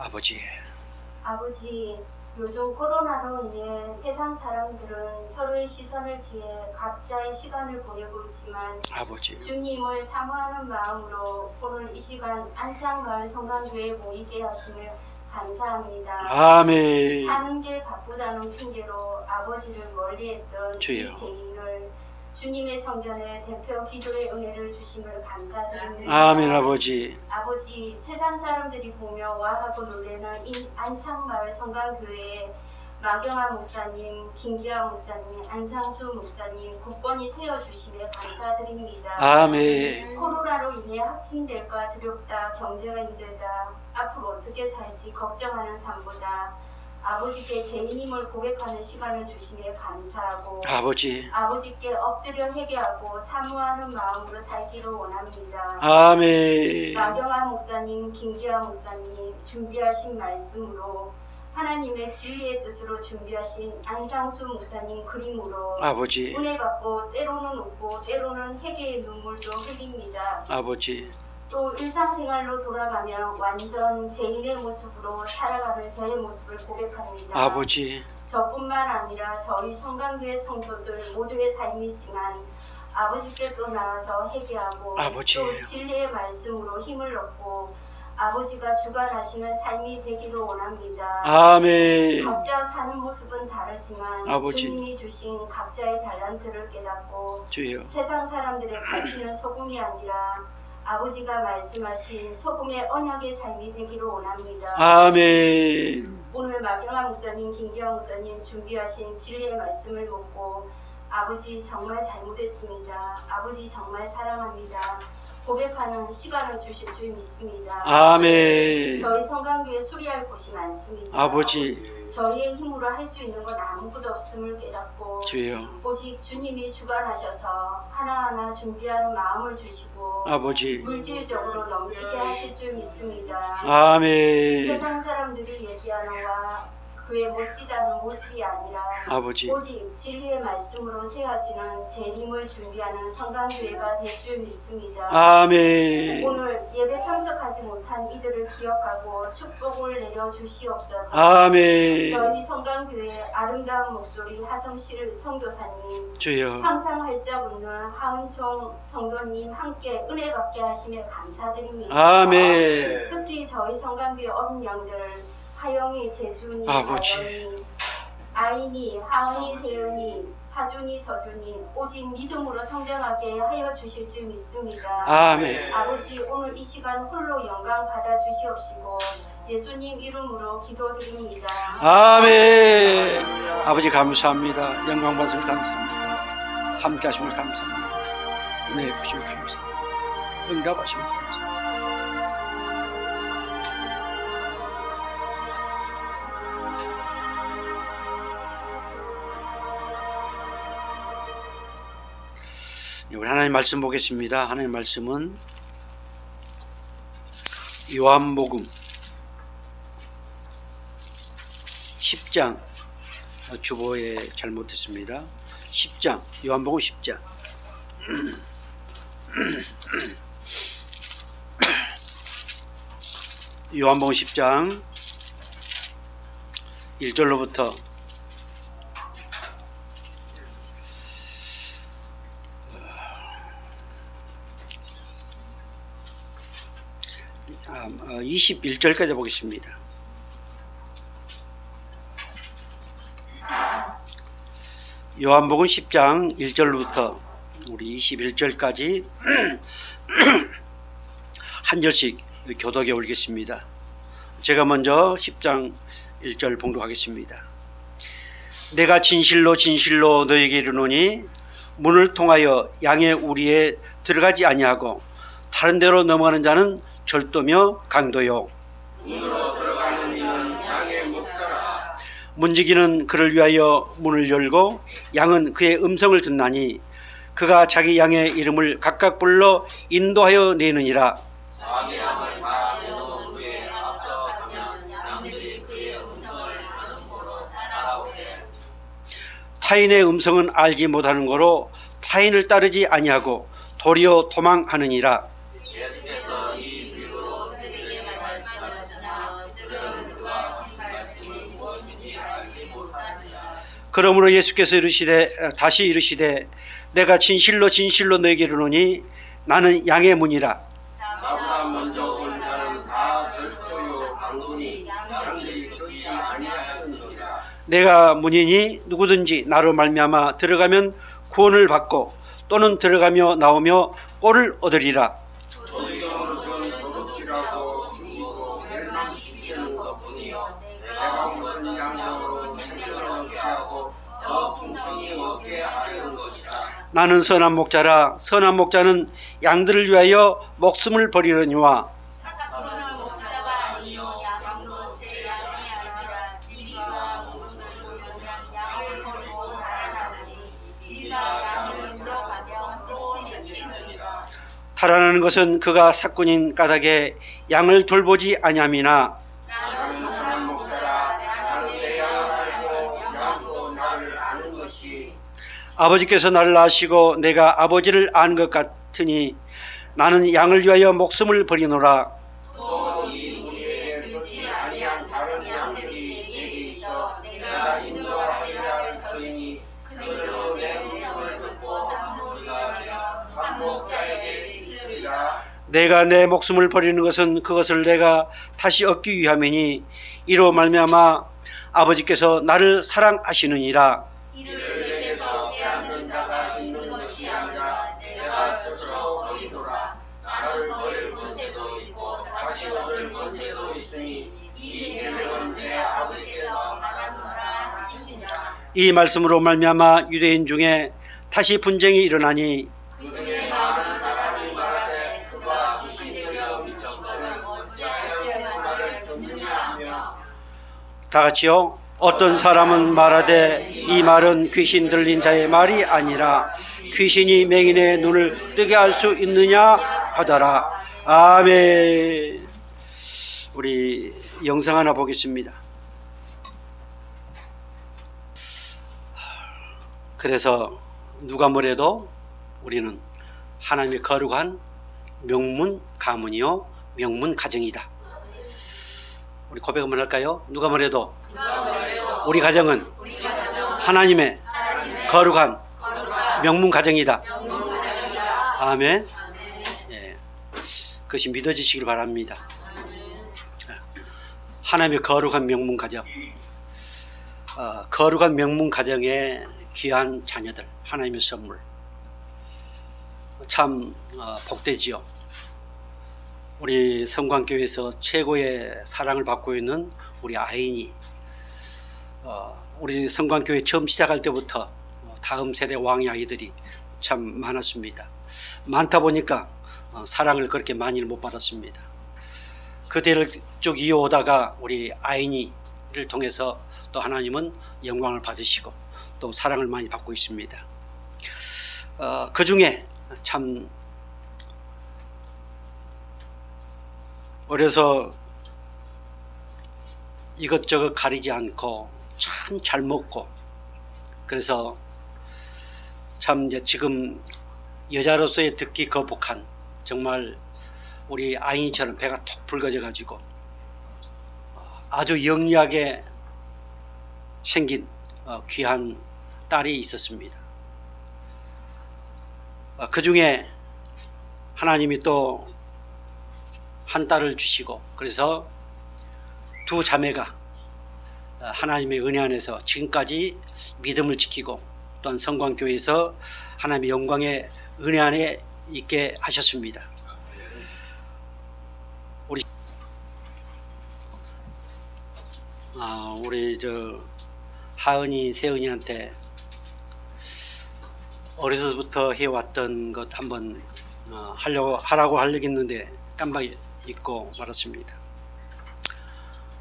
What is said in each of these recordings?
아버지, 요즘 코로나로 인해 세상 사람들은 서로의 시선을 피해 각자의 시간을 보내고 있지만 아버지, 주님을 사모하는 마음으로 오늘 이 시간 안창마을 성강교회에 모이게 하심을 감사합니다. 아멘. 사는 게 바쁘다는 핑계로 아버지를 멀리했던 주여. 이 죄인을 주님의 성전에 대표 기도의 은혜를 주심을 감사드립니다. 아멘. 아버지, 세상 사람들이 보며 와하고 놀래는 이 안창마을 성강교회에 마경아 목사님, 김기아 목사님, 안상수 목사님 굳건히 세워주심에 감사드립니다. 아멘. 코로나로 인해 확진될까 두렵다, 경제가 힘들다, 앞으로 어떻게 살지 걱정하는 삶보다 아버지께 죄인임을 고백하는 시간을 주심에 감사하고 아버지께 엎드려 회개하고 사모하는 마음으로 살기를 원합니다. 아멘. 마경아 목사님, 김기아 목사님 준비하신 말씀으로 하나님의 진리의 뜻으로 준비하신 안상수 목사님 그림으로 아버지, 은혜 받고 때로는 웃고 때로는 회개의 눈물도 흘립니다. 아버지, 또 일상생활로 돌아가면 완전 죄인의 모습으로 살아가는 저의 모습을 고백합니다. 아버지, 저뿐만 아니라 저희 성강교회 성도들 모두의 삶이지만 아버지께 또 나와서 회개하고 아버지. 또 진리의 말씀으로 힘을 얻고 아버지가 주관하시는 삶이 되기를 원합니다. 아멘. 각자 사는 모습은 다르지만 아버지. 주님이 주신 각자의 달란트를 깨닫고 주여. 세상 사람들의 가치는 소금이 아니라 아버지가 말씀하신 소금의 언약의 삶이 되기를 원합니다. 아멘. 오늘 마경아 목사님, 김기아 목사님 준비하신 진리의 말씀을 듣고 아버지 정말 잘못했습니다. 아버지 정말 사랑합니다. 고백하는 시간을 주실 줄 믿습니다. 아멘. 저희 성강교회 수리할 곳이 많습니다. 아버지, 저희의 힘으로 할 수 있는 건 아무것도 없음을 깨닫고 주여. 오직 주님이 주관하셔서 하나하나 준비하는 마음을 주시고 아버지, 물질적으로 넘치게 하실 줄 믿습니다. 아멘. 세상 사람들이 얘기하는와 그의 멋지다는 모습이 아니라 아버지, 오직 진리의 말씀으로 세워지는 재림을 준비하는 성강교회가 될 줄 믿습니다. 아멘. 오늘 예배 참석하지 못한 이들을 기억하고 축복을 내려주시옵소서. 아멘. 저희 성강교회 아름다운 목소리 하성실 성도사님, 주여. 항상 활짝 웃는 하은총 성도님 함께 은혜 받게 하시며 감사드립니다. 아멘. 특히 저희 성강교회 어린 양들 하영이, 재준이, 아버지. 다영이, 아인이, 하은이, 세은이, 하준이, 서준이 오직 믿음으로 성장하게 하여 주실 줄 믿습니다. 아멘. 아버지 오늘 이 시간 홀로 영광 받아 주시옵시고 예수님 이름으로 기도드립니다. 아멘. 아버지 감사합니다. 영광 받으심을 감사합니다. 함께 하심을 감사합니다. 은혜 주심을 감사합니다. 응답하심을 감사합니다. 우리 하나님 말씀 보겠습니다. 하나님 말씀은 요한복음 10장, 주보에 잘못했습니다. 10장, 요한복음 10장. 요한복음 10장 1절로부터 21절까지 보겠습니다. 요한복음 10장 1절부터 우리 21절까지 한 절씩 교독해 올리겠습니다. 제가 먼저 10장 1절 봉독하겠습니다. 내가 진실로 진실로 너에게 이르노니 문을 통하여 양의 우리에 들어가지 아니하고 다른 데로 넘어가는 자는 절도며 강도요 문으로 들어가는 이는 양의 목자라. 문지기는 그를 위하여 문을 열고 양은 그의 음성을 듣나니 그가 자기 양의 이름을 각각 불러 인도하여 내느니라. 자기 양을 다 인도한 후에 앞서 가면 양들이 그의 음성을 아는 고로 따라오되 타인의 음성은 알지 못하는 거로 타인을 따르지 아니하고 도리어 도망하느니라. 예수께서 이 비유로 그들에게 말씀하셨으나 그들은 그러므로 예수께서 다시 이르시되 내가 진실로 진실로 너에게 이르노니 나는 양의 문이라. 나보다 먼저 온 자는 다 절도요 방군이 양들이 듣지 아니하였느니라. 내가 문이니 누구든지 나로 말미암아 들어가면 구원을 받고 또는 들어가며 나오며 꼴을 얻으리라. 도둑경으로서는 도둑질하고 죽이고 멸망시키는 것뿐이요 내가 무슨 양으로 생명을 얻게 하고 더 풍성히 얻게 하려는 것이라. 나는 선한 목자라. 선한 목자는 양들을 위하여 목숨을 버리려니와 사사로는 목자가 아니요 양도 제 양이 아니라 이리가 무엇을 주면 양을 버리고 달아나니 이리가 양을 물어가며 또 해치느니라. 달아나는 것은 그가 사꾼인 까닭에 양을 돌보지 아니함이나 나는 선한 목자라. 나는 내 양을 알고 양도 나를 아는 것이 아버지께서 나를 아시고 내가 아버지를 아는 것 같으니 나는 양을 위하여 목숨을 버리노라. 또 이 무리에 듣지 아니한 다른 양들이 내게 있어 내가 인도하리라 할 터이니 그들도 내 음성을 듣고 한목하여 한 목자에게 있으리라. 내가 내 목숨을 버리는 것은 그것을 내가 다시 얻기 위함이니 이로 말미암아 아버지께서 나를 사랑하시느니라. 이를 내게서 빼앗는 자가 있는 것이 아니라 내가 스스로 버리노라. 나를 버릴 문제도 있고 다시 얻을 문제도 있으니 이 계명은 내 아버지께서 하나노라 하시니라. 이 말씀으로 말미암아 유대인 중에 다시 분쟁이 일어나니 그중에 많은 사람이 말하되 그가 귀신 들려 미쳤거늘 어찌하여 말을 듣느냐 하며 다 같이요. 어떤 사람은 말하되 이 말은 귀신 들린 자의 말이 아니라 귀신이 맹인의 눈을 뜨게 할 수 있느냐 하더라. 아멘. 우리 영상 하나 보겠습니다. 그래서 누가 뭐래도 우리는 하나님의 거룩한 명문 가문이요 명문 가정이다. 우리 고백 한번 할까요? 누가 뭐래도 우리 가정은 하나님의 거룩한 명문 가정이다. 아멘. 예, 그것이 믿어지시길 바랍니다. 하나님의 거룩한 명문 가정, 거룩한 명문 가정의 귀한 자녀들, 하나님의 선물 참 복되지요. 우리 성광교회에서 최고의 사랑을 받고 있는 우리 아인이 우리 성광교회 처음 시작할 때부터 다음 세대 왕의 아이들이 참 많았습니다. 많다 보니까 사랑을 그렇게 많이를 못 받았습니다. 그대를 쭉 이어오다가 우리 아인이를 통해서 또 하나님은 영광을 받으시고 또 사랑을 많이 받고 있습니다. 그 중에 참 어려서 이것저것 가리지 않고 참 잘 먹고 그래서 참 이제 지금 여자로서의 듣기 거북한 정말 우리 아인이처럼 배가 톡 붉어져 가지고 아주 영리하게 생긴 귀한 딸이 있었습니다. 그 중에 하나님이 또 한 딸을 주시고 그래서 두 자매가 하나님의 은혜 안에서 지금까지 믿음을 지키고 또한 성광교회에서 하나님의 영광의 은혜 안에 있게 하셨습니다. 우리 하은이 세은이한테 어려서부터 해왔던 것 한번 하라고 했는데 깜빡 잊고 말았습니다.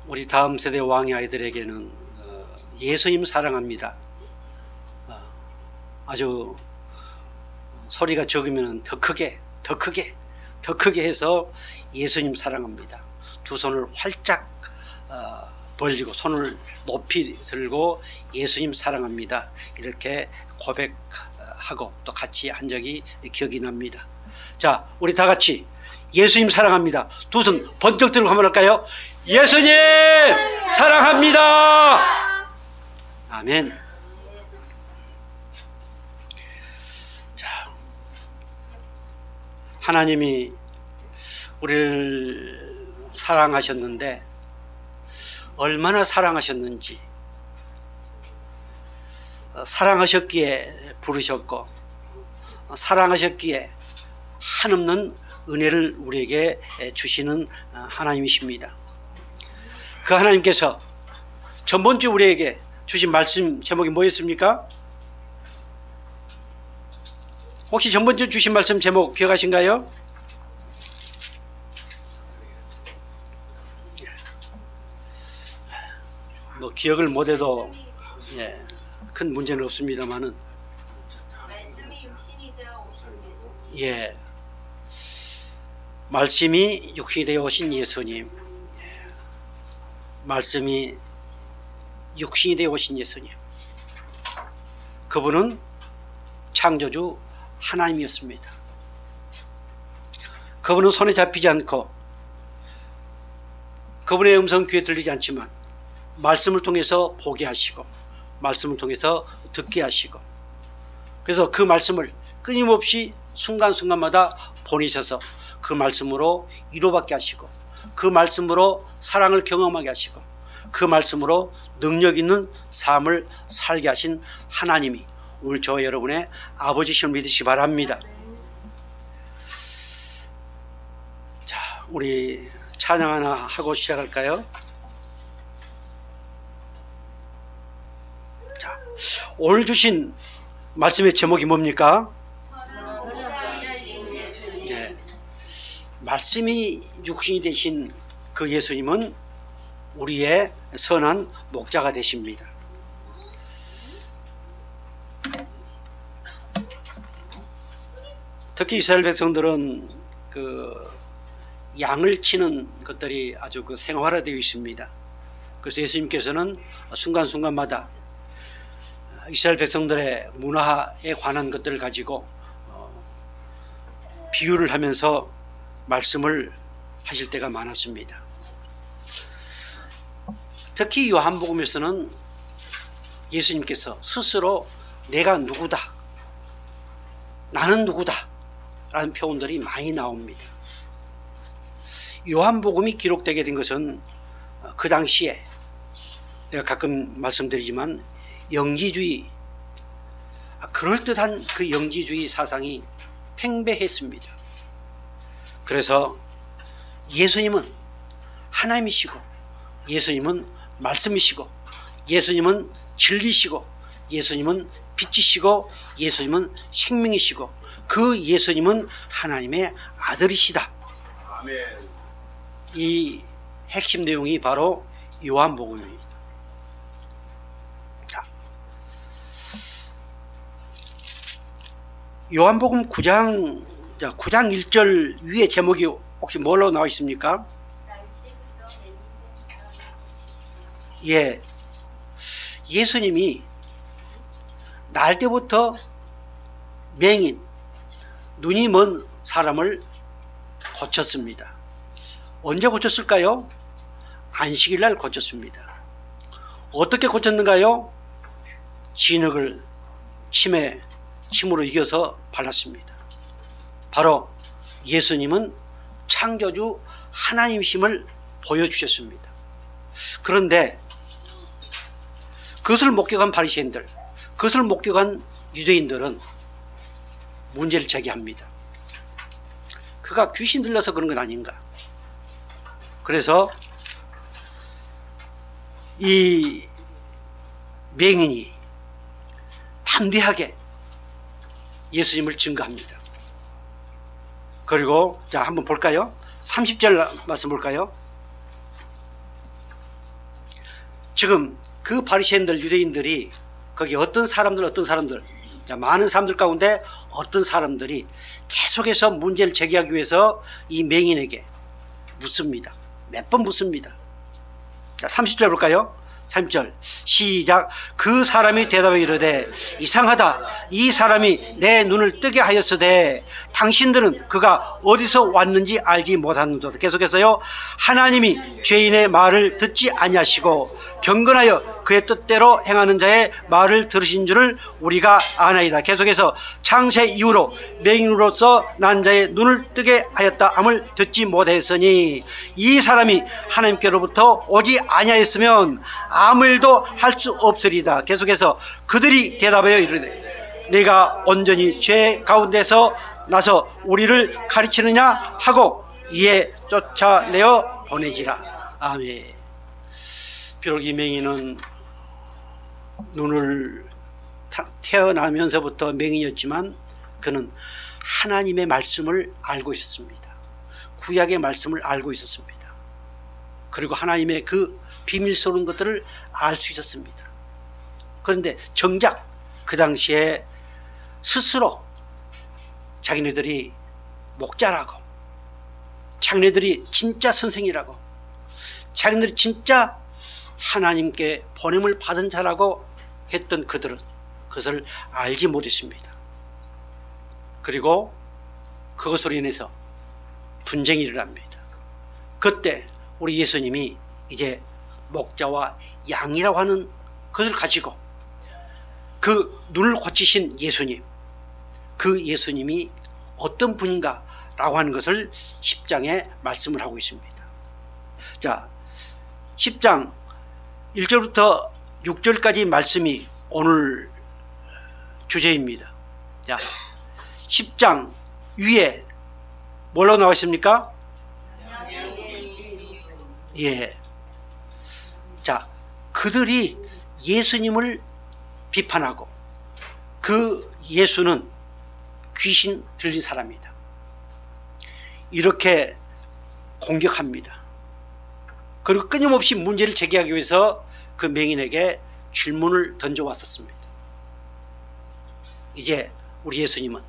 우리 다음 세대 왕의 아이들에게는 예수님 사랑합니다. 아주 소리가 적으면 더 크게 해서 예수님 사랑합니다. 두 손을 활짝 벌리고 손을 높이 들고 예수님 사랑합니다. 이렇게 고백하고 또 같이 한 적이 기억이 납니다. 자, 우리 다 같이 예수님 사랑합니다. 두 손 번쩍 들고 한번 할까요? 예수님 사랑합니다. 아멘. 하나님이 우리를 사랑하셨는데 얼마나 사랑하셨는지, 사랑하셨기에 부르셨고 사랑하셨기에 한없는 은혜를 우리에게 주시는 하나님이십니다. 그 하나님께서 전번주 우리에게 주신 말씀 제목이 뭐였습니까? 혹시 전번주 주신 말씀 제목 기억하신가요? 뭐 기억을 못해도 큰 문제는 없습니다만은, 말씀이 육신이 되어 오신 예수. 예, 말씀이 육신이 되어 오신 예수님, 말씀이 육신이 되어 오신 예수님, 그분은 창조주 하나님이었습니다. 그분은 손에 잡히지 않고 그분의 음성 귀에 들리지 않지만 말씀을 통해서 보게 하시고 말씀을 통해서 듣게 하시고, 그래서 그 말씀을 끊임없이 순간순간마다 보내셔서 그 말씀으로 위로받게 하시고 그 말씀으로 사랑을 경험하게 하시고 그 말씀으로 능력 있는 삶을 살게 하신 하나님이 오늘 저와 여러분의 아버지심을 믿으시기 바랍니다. 자, 우리 찬양 하나 하고 시작할까요? 자, 오늘 주신 말씀의 제목이 뭡니까? 네, 말씀이 육신이 되신 그 예수님은 우리의 선한 목자가 되십니다. 특히 이스라엘 백성들은 그 양을 치는 것들이 아주 그 생활화되어 있습니다. 그래서 예수님께서는 순간순간마다 이스라엘 백성들의 문화에 관한 것들을 가지고 비유를 하면서 말씀을 하실 때가 많았습니다. 특히 요한복음에서는 예수님께서 스스로 내가 누구다, 나는 누구다 라는 표현들이 많이 나옵니다. 요한복음이 기록되게 된 것은 그 당시에 내가 가끔 말씀드리지만 영지주의, 그럴듯한 그 영지주의 사상이 팽배했습니다. 그래서 예수님은 하나님이시고 예수님은 말씀이시고 예수님은 진리시고 예수님은 빛이시고 예수님은 생명이시고 그 예수님은 하나님의 아들이시다. 아멘. 이 핵심 내용이 바로 요한복음입니다. 자, 요한복음 9장 1절 위에 제목이 혹시 뭘로 나와 있습니까? 예, 예수님이 날 때부터 맹인, 눈이 먼 사람을 고쳤습니다. 언제 고쳤을까요? 안식일 날 고쳤습니다. 어떻게 고쳤는가요? 진흙을 침으로 이겨서 발랐습니다. 바로 예수님은 창조주 하나님이심을 보여주셨습니다. 그런데 그것을 목격한 바리새인들, 그것을 목격한 유대인들은 문제를 제기합니다. 그가 귀신 들려서 그런 건 아닌가. 그래서 이 맹인이 담대하게 예수님을 증거합니다. 그리고 자, 한번 볼까요? 30절 말씀 볼까요? 지금 그 바리새인들, 유대인들이 거기 어떤 사람들 자, 많은 사람들 가운데 어떤 사람들이 계속해서 문제를 제기하기 위해서 이 맹인에게 묻습니다. 몇 번 묻습니다. 자, 30절 볼까요? 30절 시작. 그 사람이 대답해 이르되 이상하다. 이 사람이 내 눈을 뜨게 하였으되 당신들은 그가 어디서 왔는지 알지 못하는도다. 계속해서요. 하나님이 죄인의 말을 듣지 아니하시고 경건하여 그의 뜻대로 행하는 자의 말을 들으신 줄을 우리가 아나이다. 계속해서 창세 이후로 맹인으로서 난 자의 눈을 뜨게 하였다 함을 듣지 못하였으니 이 사람이 하나님께로부터 오지 아니하였으면 아무 일도 할 수 없으리다. 계속해서 그들이 대답하여 이르되 내가 온전히 죄 가운데서 나서 우리를 가르치느냐 하고 이에 쫓아내어 보내지라. 아멘. 비록 이 맹인은 눈을 태어나면서부터 맹인이었지만 그는 하나님의 말씀을 알고 있었습니다. 구약의 말씀을 알고 있었습니다. 그리고 하나님의 그 비밀스러운 것들을 알 수 있었습니다. 그런데 정작 그 당시에 스스로 자기네들이 목자라고, 자기네들이 진짜 선생이라고, 자기네들이 진짜 하나님께 보냄을 받은 자라고 했던 그들은 그것을 알지 못했습니다. 그리고 그것으로 인해서 분쟁이 일어납니다. 그때 우리 예수님이 이제 목자와 양이라고 하는 것을 가지고 그 눈을 고치신 예수님, 그 예수님이 어떤 분인가 라고 하는 것을 10장에 말씀을 하고 있습니다. 자, 10장 1절부터 6절까지 말씀이 오늘 주제입니다. 자, 10장 위에 뭐라고 나와 있습니까? 예. 자, 그들이 예수님을 비판하고 그 예수는 귀신 들린 사람이다, 이렇게 공격합니다. 그리고 끊임없이 문제를 제기하기 위해서 그 맹인에게 질문을 던져왔었습니다. 이제 우리 예수님은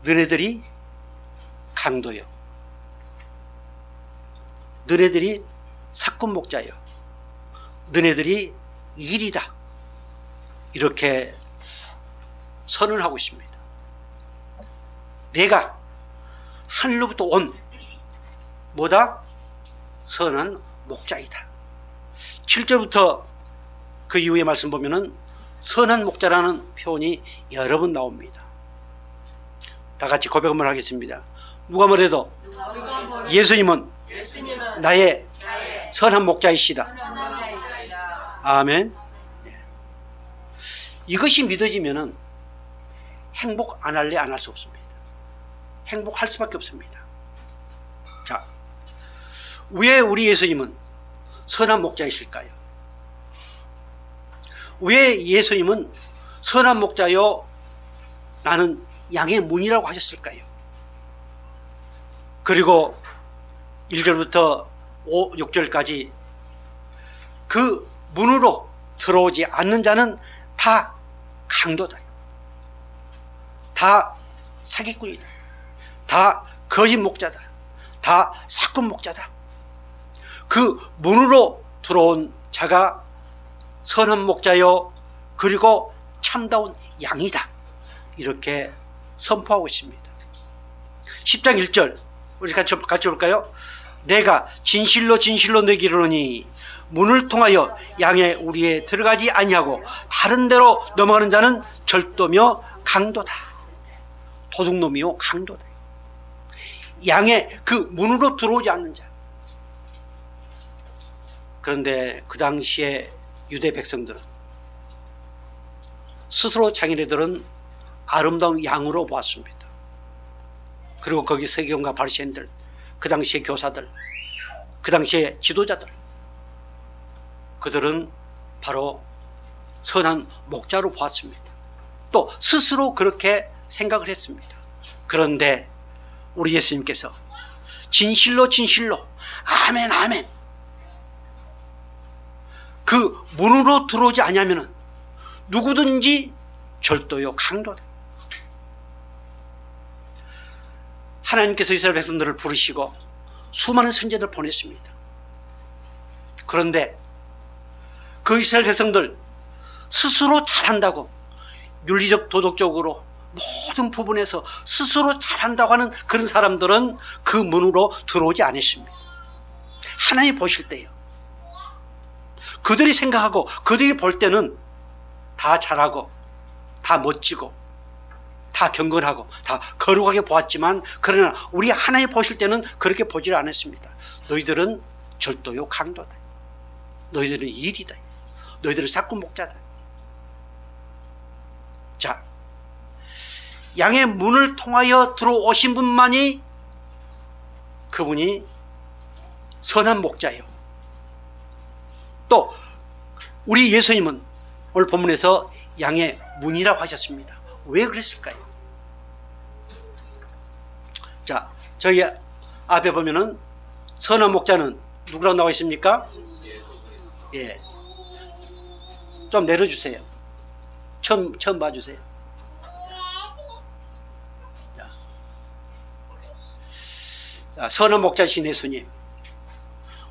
너네들이 강도요, 너네들이 사꾼 목자요, 너네들이 일이다, 이렇게 선언하고 있습니다. 내가 하늘로부터 온 뭐다? 선한 목자이다. 7절부터 그 이후의 말씀 보면은 선한 목자라는 표현이 여러 번 나옵니다. 다 같이 고백 한번 하겠습니다. 누가 뭐래도 예수님은 나의 선한 목자이시다. 아멘. 이것이 믿어지면은 행복 안 할래 안 할 수 없습니다. 행복할 수밖에 없습니다. 자, 왜 우리 예수님은 선한 목자이실까요? 왜 예수님은 선한 목자요 나는 양의 문이라고 하셨을까요? 그리고 1절부터 6절까지 그 문으로 들어오지 않는 자는 다 강도다, 다 사기꾼이다, 다 거짓 목자다, 다 사꾼 목자다. 그 문으로 들어온 자가 선한 목자요 그리고 참다운 양이다, 이렇게 선포하고 있습니다. 10장 1절 우리 같이 볼까요? 내가 진실로 진실로 너희에게 이르노니 문을 통하여 양의 우리에 들어가지 아니하고 다른 데로 넘어가는 자는 절도며 강도다, 도둑놈이요 강도다. 양의 그 문으로 들어오지 않는 자. 그런데 그 당시에 유대 백성들은 스스로 자기네들은 아름다운 양으로 보았습니다. 그리고 거기 서기관과 바리새인들, 그 당시의 교사들, 그 당시의 지도자들, 그들은 바로 선한 목자로 보았습니다. 또 스스로 그렇게 생각을 했습니다. 그런데 우리 예수님께서 진실로 진실로 아멘 아멘, 그 문으로 들어오지 아니하면 누구든지 절도요 강도다. 하나님께서 이스라엘 백성들을 부르시고 수많은 선지자들을 보냈습니다. 그런데 그 이스라엘 백성들 스스로 잘한다고, 윤리적 도덕적으로 모든 부분에서 스스로 잘한다고 하는 그런 사람들은 그 문으로 들어오지 않았습니다. 하나님 보실 때요. 그들이 생각하고 그들이 볼 때는 다 잘하고 다 멋지고 다 경건하고 다 거룩하게 보았지만, 그러나 우리 하나님 보실 때는 그렇게 보지를 않았습니다. 너희들은 절도요 강도다. 너희들은 일이다. 너희들은 삭군 목자다. 자, 양의 문을 통하여 들어오신 분만이 그분이 선한 목자예요. 또 우리 예수님은 오늘 본문에서 양의 문이라고 하셨습니다. 왜 그랬을까요? 자, 저희 앞에 보면은 선한 목자는 누구라고 나와 있습니까? 예, 좀 내려주세요. 처음 봐주세요. 자, 선한 목자신 예수님,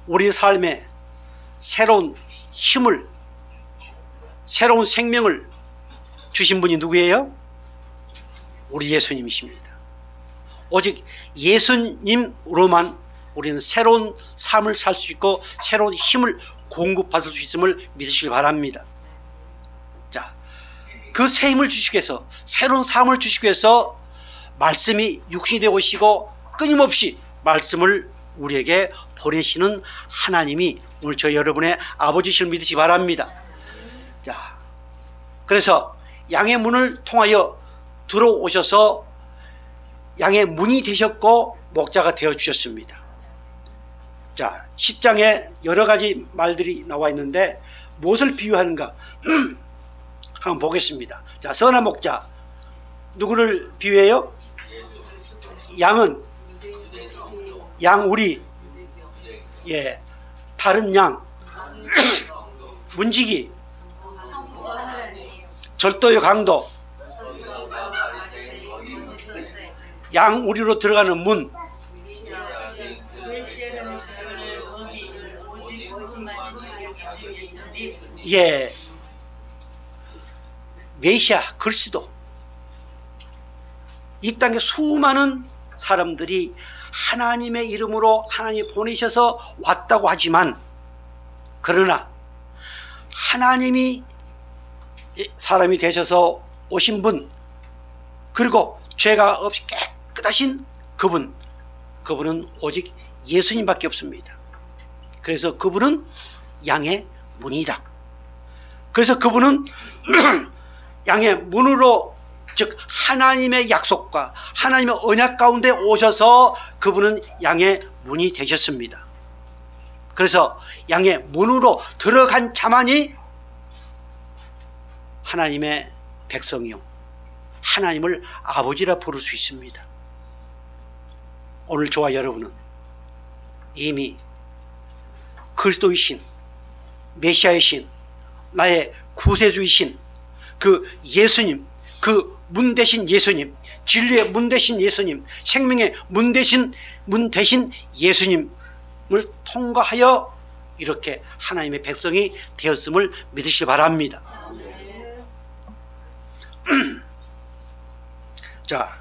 우리 삶에 새로운 힘을, 새로운 생명을 주신 분이 누구예요? 우리 예수님이십니다. 오직 예수님으로만 우리는 새로운 삶을 살 수 있고 새로운 힘을 공급받을 수 있음을 믿으시기 바랍니다. 자, 그 새 힘을 주시기 위해서, 새로운 삶을 주시기 위해서 말씀이 육신이 되어 오시고 끊임없이 말씀을 우리에게 보내시는 하나님이 오늘 저희 여러분의 아버지실 믿으시기 바랍니다. 자, 그래서 양의 문을 통하여 들어오셔서 양의 문이 되셨고 목자가 되어 주셨습니다. 자, 10장에 여러 가지 말들이 나와 있는데 무엇을 비유하는가 한번 보겠습니다. 자, 선한 목자 누구를 비유해요? 양은 양 우리, 예, 다른 양, 문지기, 절도의 강도, 양 우리로 들어가는 문, 예, 메시아 그리스도. 이 땅에 수많은 사람들이 하나님의 이름으로 하나님이 보내셔서 왔다고 하지만, 그러나 하나님이 사람이 되셔서 오신 분, 그리고 죄가 없이 깨끗하신 그분은 오직 예수님밖에 없습니다. 그래서 그분은 양의 문이다. 그래서 그분은 양의 문으로, 즉 하나님의 약속과 하나님의 언약 가운데 오셔서 그분은 양의 문이 되셨습니다. 그래서 양의 문으로 들어간 자만이 하나님의 백성이요, 하나님을 아버지라 부를 수 있습니다. 오늘 저와 여러분은 이미 그리스도이신, 메시아이신, 나의 구세주이신 그 예수님, 그 문 대신 예수님, 진리의 문 대신 예수님, 생명의 문 대신 예수님을 통과하여 이렇게 하나님의 백성이 되었음을 믿으시기 바랍니다. 자,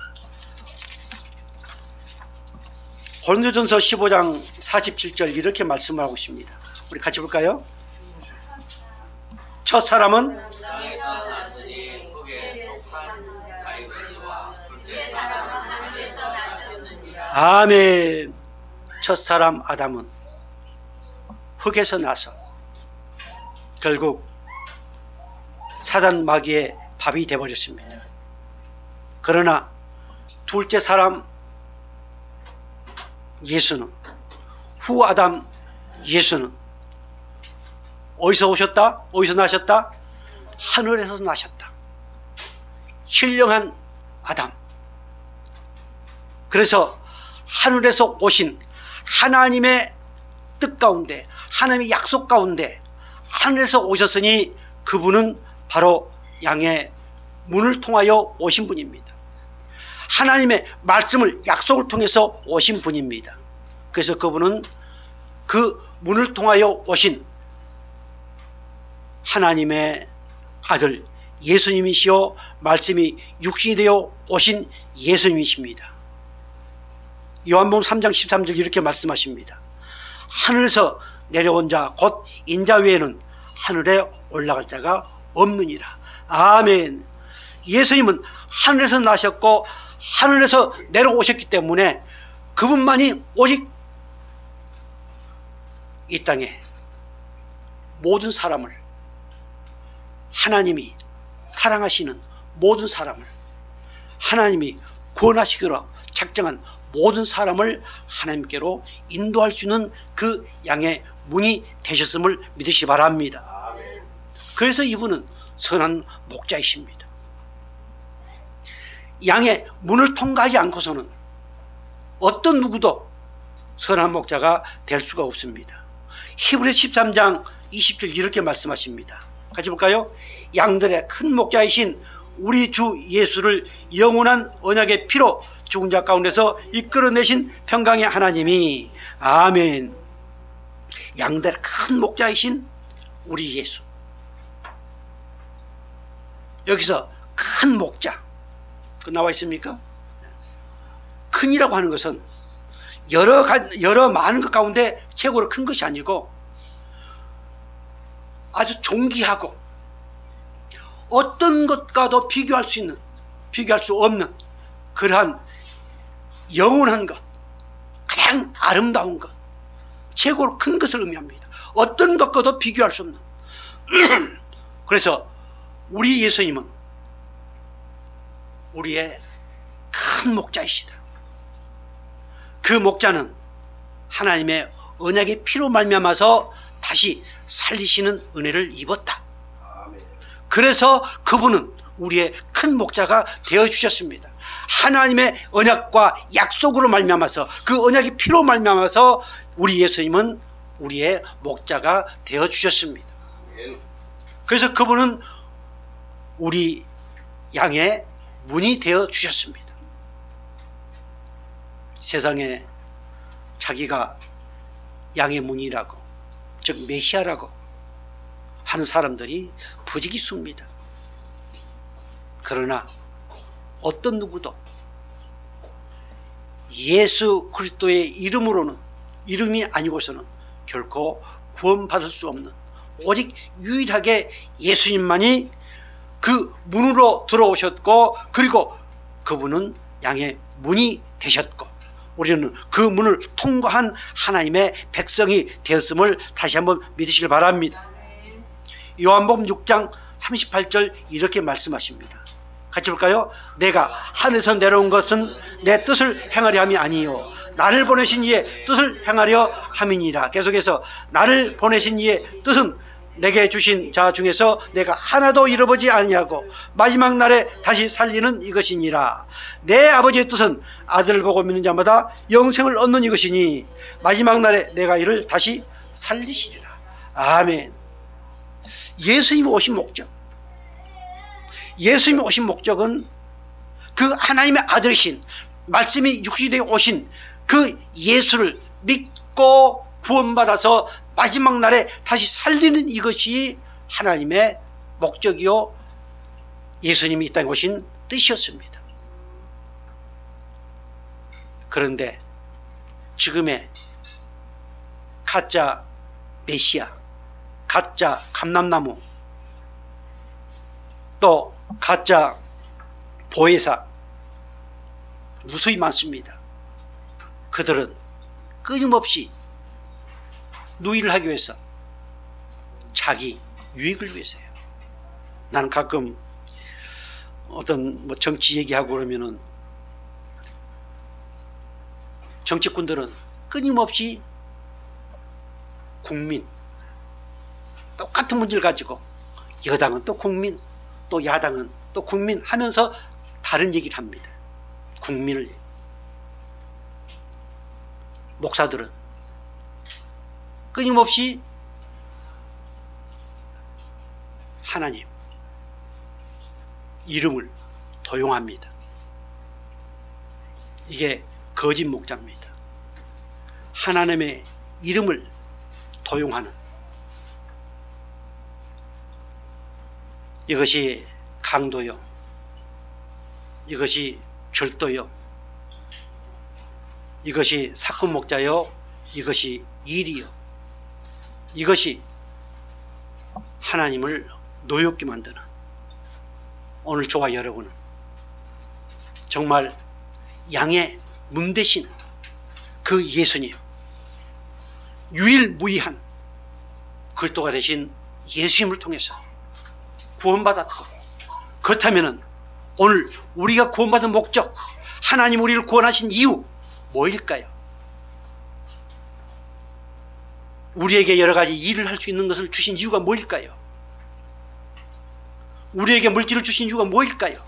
고린도전서 15장 47절 이렇게 말씀을 하고 있습니다. 우리 같이 볼까요? 첫 사람은 아멘. 첫사람 아담은 흙에서 나서 결국 사단 마귀의 밥이 되어버렸습니다. 그러나 둘째 사람 예수는, 후 아담 예수는 어디서 오셨다? 어디서 나셨다? 하늘에서 나셨다. 신령한 아담. 그래서 하늘에서 오신 하나님의 뜻 가운데, 하나님의 약속 가운데 하늘에서 오셨으니 그분은 바로 양의 문을 통하여 오신 분입니다. 하나님의 말씀을, 약속을 통해서 오신 분입니다. 그래서 그분은 그 문을 통하여 오신 하나님의 아들 예수님이시요, 말씀이 육신이 되어 오신 예수님이십니다. 요한복음 3장 13절 이렇게 말씀하십니다. 하늘에서 내려온 자 곧 인자 외에는 하늘에 올라갈 자가 없느니라. 아멘. 예수님은 하늘에서 나셨고 하늘에서 내려오셨기 때문에 그분만이 오직 이 땅에 모든 사람을, 하나님이 사랑하시는 모든 사람을, 하나님이 구원하시기로 작정한 모든 사람을 하나님께로 인도할 수 있는 그 양의 문이 되셨음을 믿으시기 바랍니다. 그래서 이분은 선한 목자이십니다. 양의 문을 통과하지 않고서는 어떤 누구도 선한 목자가 될 수가 없습니다. 히브리서 13장 20절 이렇게 말씀하십니다. 같이 볼까요? 양들의 큰 목자이신 우리 주 예수를 영원한 언약의 피로 죽은 자 가운데서 이끌어내신 평강의 하나님이, 아멘. 양들의 큰 목자이신 우리 예수. 여기서 큰 목자 그 나와 있습니까? 큰이라고 하는 것은 여러 많은 것 가운데 최고로 큰 것이 아니고 아주 존귀하고 어떤 것과도 비교할 수 없는 그러한 영원한 것, 가장 아름다운 것, 최고로 큰 것을 의미합니다. 어떤 것과도 비교할 수 없는. 그래서 우리 예수님은 우리의 큰 목자이시다. 그 목자는 하나님의 언약의 피로 말미암아서 다시 살리시는 은혜를 입었다. 그래서 그분은 우리의 큰 목자가 되어주셨습니다. 하나님의 언약과 약속으로 말미암아서, 그 언약의 피로 말미암아서 우리 예수님은 우리의 목자가 되어주셨습니다. 그래서 그분은 우리 양의 문이 되어주셨습니다. 세상에 자기가 양의 문이라고, 즉 메시아라고 하는 사람들이 부지기수입니다. 그러나 어떤 누구도 예수 그리스도의 이름이 아니고서는 결코 구원받을 수 없는, 오직 유일하게 예수님만이 그 문으로 들어오셨고, 그리고 그분은 양의 문이 되셨고, 우리는 그 문을 통과한 하나님의 백성이 되었음을 다시 한번 믿으시길 바랍니다. 요한복음 6장 38절 이렇게 말씀하십니다. 같이 볼까요? 내가 하늘에서 내려온 것은 내 뜻을 행하려 함이 아니요 나를 보내신 이의 뜻을 행하려 함이니라. 계속해서 나를 보내신 이의 뜻은 내게 주신 자 중에서 내가 하나도 잃어보지 아니하고 마지막 날에 다시 살리는 이것이니라. 내 아버지의 뜻은 아들을 보고 믿는 자마다 영생을 얻는 이것이니 마지막 날에 내가 이를 다시 살리시리라. 아멘. 예수님이 오신 목적, 예수님이 오신 목적은 그 하나님의 아들이신, 말씀이 육신이 되어 오신 그 예수를 믿고 구원받아서 마지막 날에 다시 살리는 이것이 하나님의 목적이요 예수님이 이 땅에 오신 뜻이었습니다. 그런데 지금의 가짜 메시아, 가짜 감람나무, 또 가짜 보혜사 무수히 많습니다. 그들은 끊임없이 누이를 하기 위해서, 자기 유익을 위해서요. 나는 가끔 어떤 정치 얘기하고 그러면은 정치꾼들은 끊임없이 국민, 똑같은 문제를 가지고 여당은 또 국민, 또 야당은 또 국민 하면서 다른 얘기를 합니다. 국민을. 목사들은 끊임없이 하나님 이름을 도용합니다. 이게 거짓 목자입니다. 하나님의 이름을 도용하는, 이것이 강도요, 이것이 절도요, 이것이 사건 목자요, 이것이 일이요. 이것이 하나님을 노엽게 만드는, 오늘 저와 여러분은 정말 양의 문 대신 그 예수님, 유일무이한 그리스도가 되신 예수님을 통해서 구원받았고, 그렇다면 오늘 우리가 구원받은 목적, 하나님 우리를 구원하신 이유 뭐일까요? 우리에게 여러 가지 일을 할 수 있는 것을 주신 이유가 뭐일까요? 우리에게 물질을 주신 이유가 뭐일까요?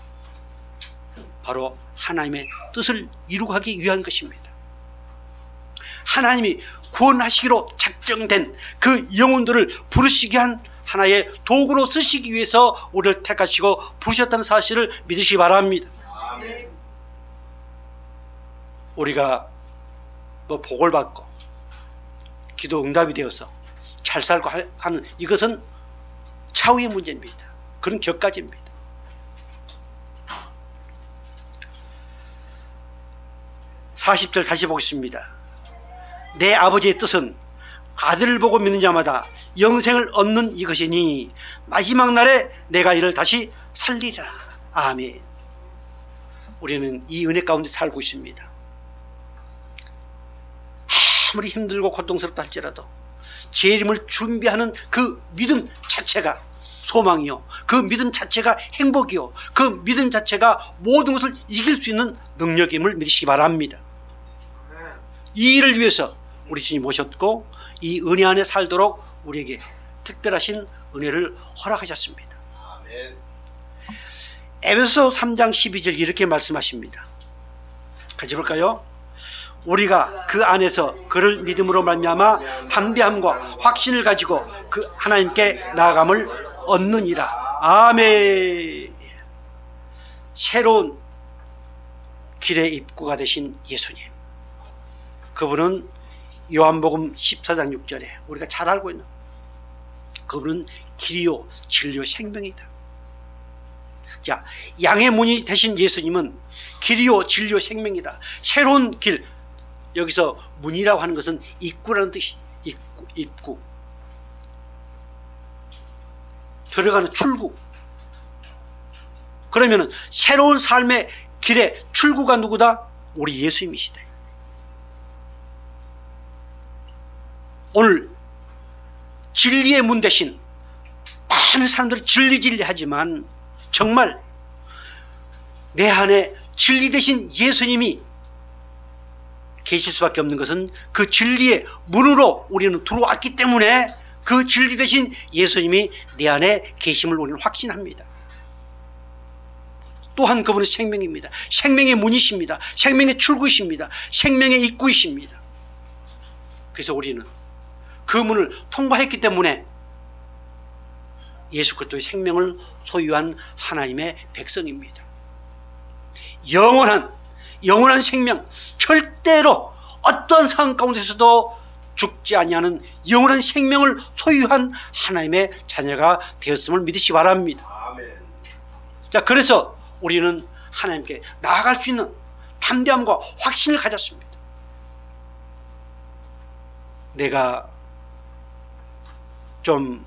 바로 하나님의 뜻을 이루기 위한 것입니다. 하나님이 구원하시기로 작정된 그 영혼들을 부르시게 한 하나의 도구로 쓰시기 위해서 우리를 택하시고 부르셨다는 사실을 믿으시기 바랍니다. 아멘. 우리가 복을 받고 기도 응답이 되어서 잘 살고 하는 이것은 차후의 문제입니다. 그런 격가지입니다. (40절) 다시 보겠습니다. 내 아버지의 뜻은 아들을 보고 믿는 자마다 영생을 얻는 이것이니 마지막 날에 내가 이를 다시 살리라. 아멘. 우리는 이 은혜 가운데 살고 있습니다. 아무리 힘들고 고통스럽다 할지라도 재림을 준비하는 그 믿음 자체가 소망이요, 그 믿음 자체가 행복이요, 그 믿음 자체가 모든 것을 이길 수 있는 능력임을 믿으시기 바랍니다. 이 일을 위해서 우리 주님 모셨고 이 은혜 안에 살도록 우리에게 특별하신 은혜를 허락하셨습니다. 아멘. 에베소 3장 12절 이렇게 말씀하십니다. 같이 볼까요? 우리가 그 안에서 그를 믿음으로 말미암아 담대함과 확신을 가지고 그 하나님께 나아감을 얻느니라. 아멘. 새로운 길의 입구가 되신 예수님, 그분은 요한복음 14장 6절에 우리가 잘 알고 있는 그분은 길이요 진리요 생명이다. 자, 양의 문이 되신 예수님은 길이요 진리요 생명이다. 새로운 길, 여기서 문이라고 하는 것은 입구라는 뜻이, 입구, 들어가는 출구. 그러면은 새로운 삶의 길의 출구가 누구다? 우리 예수님이시다. 오늘 진리의 문 대신 많은 사람들이 진리 하지만 정말 내 안에 진리 대신 예수님이 계실 수밖에 없는 것은 그 진리의 문으로 우리는 들어왔기 때문에 그 진리 대신 예수님이 내 안에 계심을 우리는 확신합니다. 또한 그분은 생명입니다. 생명의 문이십니다. 생명의 출구이십니다. 생명의 입구이십니다. 그래서 우리는 그 문을 통과했기 때문에 예수 그리스도의 생명을 소유한 하나님의 백성입니다. 영원한 생명, 절대로 어떤 상황 가운데서도 죽지 아니하는 영원한 생명을 소유한 하나님의 자녀가 되었음을 믿으시기 바랍니다. 아멘. 자, 그래서 우리는 하나님께 나아갈 수 있는 담대함과 확신을 가졌습니다. 내가 좀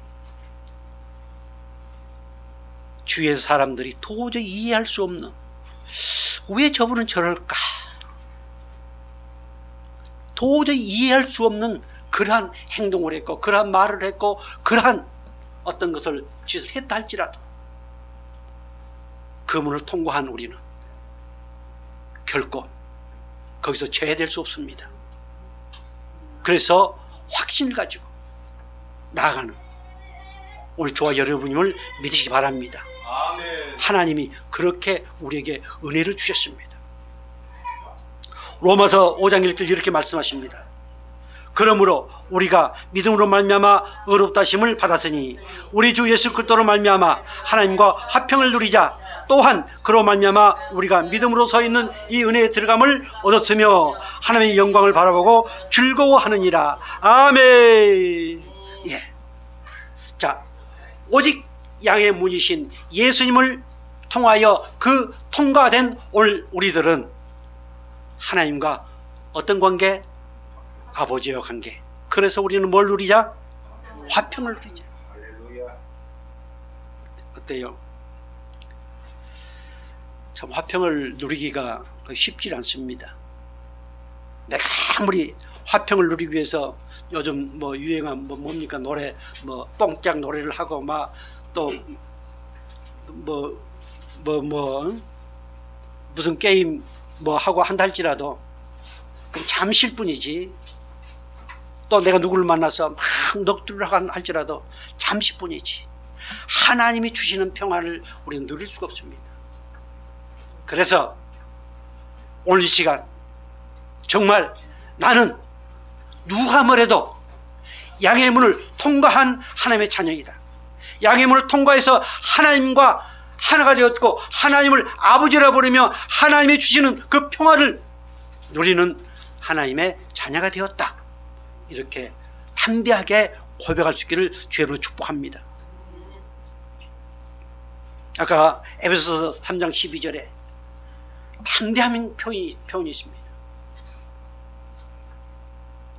주위의 사람들이 도저히 이해할 수 없는, 왜 저분은 저럴까, 도저히 이해할 수 없는 그러한 행동을 했고 그러한 말을 했고 그러한 어떤 것을 짓을 했다 할지라도 그 문을 통과한 우리는 결코 거기서 제외될 수 없습니다. 그래서 확신을 가지고 나아가는 오늘 저와 여러분임을 믿으시기 바랍니다. 아멘. 하나님이 그렇게 우리에게 은혜를 주셨습니다. 로마서 5장 1절 이렇게 말씀하십니다. 그러므로 우리가 믿음으로 말미암아 의롭다 하심을 받았으니 우리 주 예수 그리스도로 말미암아 하나님과 화평을 누리자. 또한 그로 말미암아 우리가 믿음으로 서 있는 이 은혜에 들어감을 얻었으며 하나님의 영광을 바라보고 즐거워하느니라. 아멘. 예. 자, 오직 양의 문이신 예수님을 통하여 그 통과된 오늘 우리들은 하나님과 어떤 관계? 아버지와 관계. 그래서 우리는 뭘 누리자? 화평을 누리자. 할렐루야. 어때요? 참 화평을 누리기가 쉽지 않습니다. 내가 아무리 화평을 누리기 위해서 요즘 뭐 유행한 뭡니까 노래 뭐 뽕짝 노래를 하고 막 또 무슨 게임 뭐 하고 한다 할지라도 그건 잠시일 뿐이지. 또 내가 누구를 만나서 막 넋두리를 할지라도 잠시뿐이지. 하나님이 주시는 평안을 우리는 누릴 수가 없습니다. 그래서 오늘 이 시간 정말 나는 누가 뭐래도 양의 문을 통과한 하나님의 자녀이다. 양의 문을 통과해서 하나님과 하나가 되었고 하나님을 아버지라 부르며 하나님이 주시는 그 평화를 누리는 하나님의 자녀가 되었다. 이렇게 담대하게 고백할 수 있기를 주의 축복합니다. 아까 에베소서 3장 12절에 담대함인 표현이 있습니다.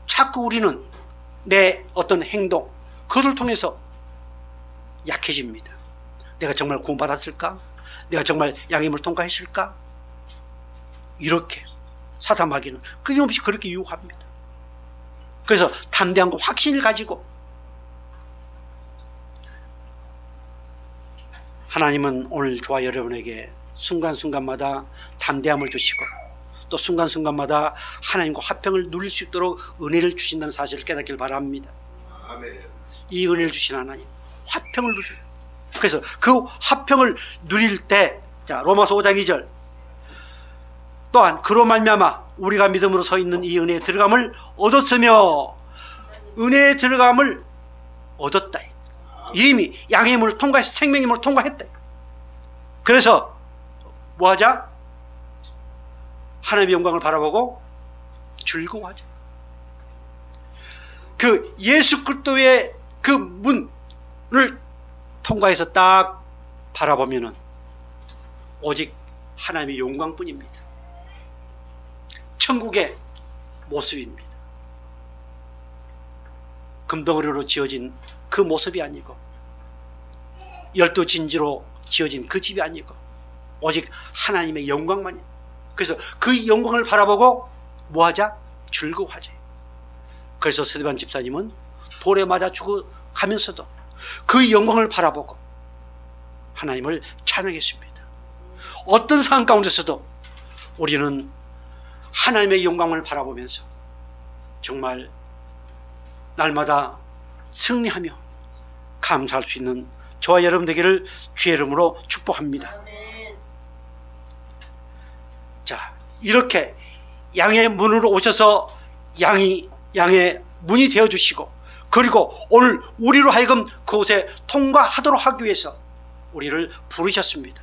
자꾸 우리는 내 어떤 행동 그것을 통해서 약해집니다. 내가 정말 구원받았을까? 내가 정말 양의 문을 통과했을까? 이렇게 사탄마귀는 끊임없이 그렇게 유혹합니다. 그래서 담대함과 확신을 가지고 하나님은 오늘 저와 여러분에게 순간순간마다 담대함을 주시고 또 순간순간마다 하나님과 화평을 누릴 수 있도록 은혜를 주신다는 사실을 깨닫길 바랍니다. 아멘. 이 은혜를 주신 하나님 화평을 누려요. 그래서 그 화평을 누릴 때 자 로마서 5장 2절 또한 그로 말미암아 우리가 믿음으로 서 있는 이 은혜에 들어감을 얻었으며 은혜에 들어감을 얻었다. 이미 양의 문을 통과해서 생명의 문을 통과했다. 그래서 뭐하자? 하나님의 영광을 바라보고 즐거워하자. 그 예수 그리스도의 그 문을 통과해서 딱 바라보면은 오직 하나님의 영광뿐입니다. 천국의 모습입니다. 금덩어리로 지어진 그 모습이 아니고 12진지로 지어진 그 집이 아니고 오직 하나님의 영광만이에요. 그래서 그 영광을 바라보고 뭐하자? 즐거워하자. 그래서 서대반 집사님은 돌에 맞아 죽어가면서도 그 영광을 바라보고 하나님을 찬양했습니다. 어떤 상황 가운데서도 우리는 하나님의 영광을 바라보면서 정말 날마다 승리하며 감사할 수 있는 저와 여러분 되기를 주의 이름으로 축복합니다. 자, 이렇게 양의 문으로 오셔서 양의 문이 되어주시고 그리고 오늘 우리로 하여금 그곳에 통과하도록 하기 위해서 우리를 부르셨습니다.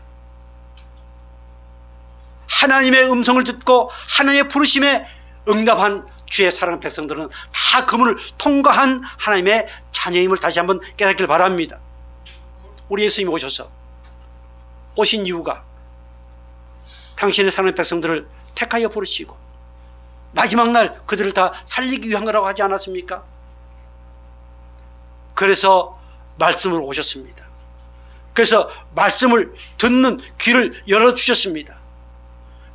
하나님의 음성을 듣고 하나님의 부르심에 응답한 주의 사랑하는 백성들은 다 그 문을 통과한 하나님의 자녀임을 다시 한번 깨닫길 바랍니다. 우리 예수님이 오신 이유가 당신의 사랑하는 백성들을 택하여 부르시고 마지막 날 그들을 다 살리기 위한 거라고 하지 않았습니까? 그래서 말씀으로 오셨습니다. 그래서 말씀을 듣는 귀를 열어주셨습니다.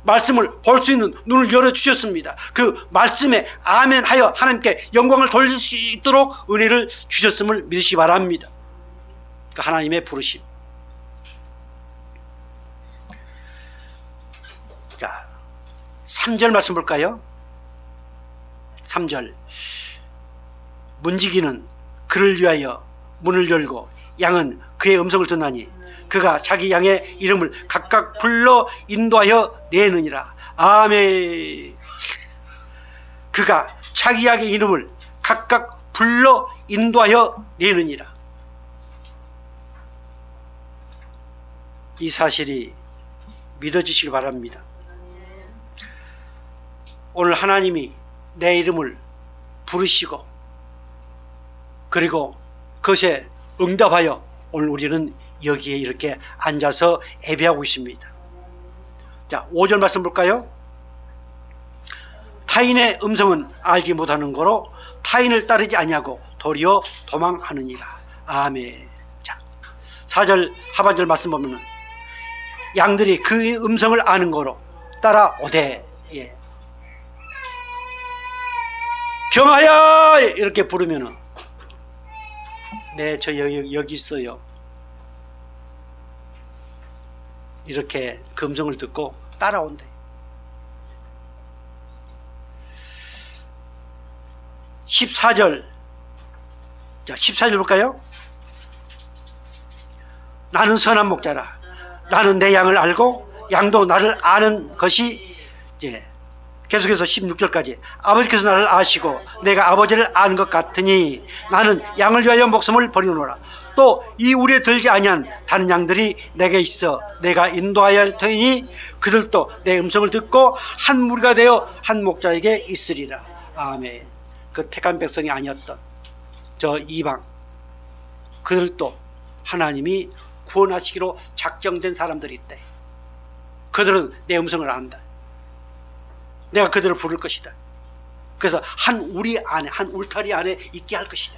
말씀을 볼 수 있는 눈을 열어주셨습니다. 그 말씀에 아멘하여 하나님께 영광을 돌릴 수 있도록 은혜를 주셨음을 믿으시기 바랍니다. 그 하나님의 부르심. 자, 3절 말씀 볼까요? 3절 문지기는 그를 위하여 문을 열고 양은 그의 음성을 듣나니 그가 자기 양의 이름을 각각 불러 인도하여 내느니라. 아멘. 그가 자기 양의 이름을 각각 불러 인도하여 내느니라. 이 사실이 믿어지시기 바랍니다. 오늘 하나님이 내 이름을 부르시고 그리고 그것에 응답하여 오늘 우리는 여기에 이렇게 앉아서 예배하고 있습니다. 자, 5절 말씀 볼까요? 타인의 음성은 알지 못하는 거로 타인을 따르지 아니하고 도리어 도망하느니라. 아멘. 자, 4절 하반절 말씀 보면은 양들이 그 음성을 아는 거로 따라오되, 예. 경하야 이렇게 부르면은 네, 저 여기 있어요. 이렇게 그 음성을 듣고 따라온대. 14절. 자, 14절 볼까요? 나는 선한 목자라. 나는 내 양을 알고 양도 나를 아는 것이, 이제 계속해서 16절까지 아버지께서 나를 아시고 내가 아버지를 아는 것 같으니 나는 양을 위하여 목숨을 버리노라. 또 이 우리에 들지 아니한 다른 양들이 내게 있어 내가 인도하여 할 터이니 그들도 내 음성을 듣고 한 무리가 되어 한 목자에게 있으리라. 아멘. 그 택한 백성이 아니었던 저 이방, 그들도 하나님이 구원하시기로 작정된 사람들이 있대. 그들은 내 음성을 안다. 내가 그들을 부를 것이다. 그래서 한 우리 안에, 한 울타리 안에 있게 할 것이다.